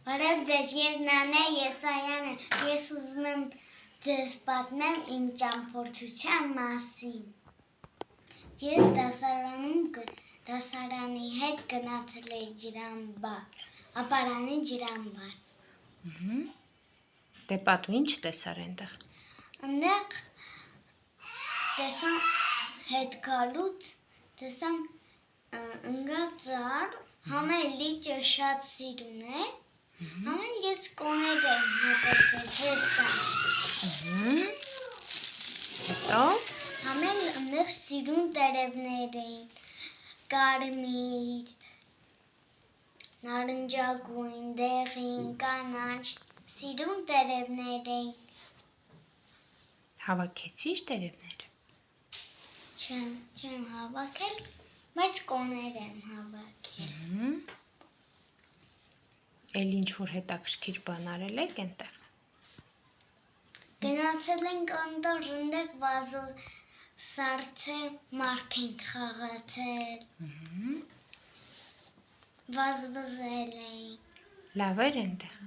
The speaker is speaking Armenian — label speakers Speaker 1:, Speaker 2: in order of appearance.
Speaker 1: Բարև ձեզ, ես Նանե Եսայան եմ, ես ուզում եմ ձեզ պատմեմ իմ ճամփորդության մասին։ Ես դասարանի հետ գնացել էի ջրամբար, ապարանի ջրամբար։
Speaker 2: Դե պատմի, ինչ տեսար այնտեղ։
Speaker 1: Այնտեղ տեսամ հետ գալուց, տեսամ ընկա ծառ, համը լիճը շատ սիրուն է, համը ես կոներ եմ հագեցել, հեսա։
Speaker 2: Հետո։
Speaker 1: Համը այնտեղ սիրուն տերևներ էին, կարմիր, նարնջագույն, դեղին, կանաչ, սիրուն տերևներ էին։
Speaker 2: Հավաքեցի՞ր տերևները։
Speaker 1: Չեմ հավաքել, բայց կոներ եմ հավաքել։
Speaker 2: Էլ ինչ-որ հետաքրքիր բան արել եք այնտեղ։
Speaker 1: Գնացել ենք այնտեղ վազոսարդը մարդ ենք խաղացել։ Վազվզել ենք։
Speaker 2: Լավ էր այնտեղ։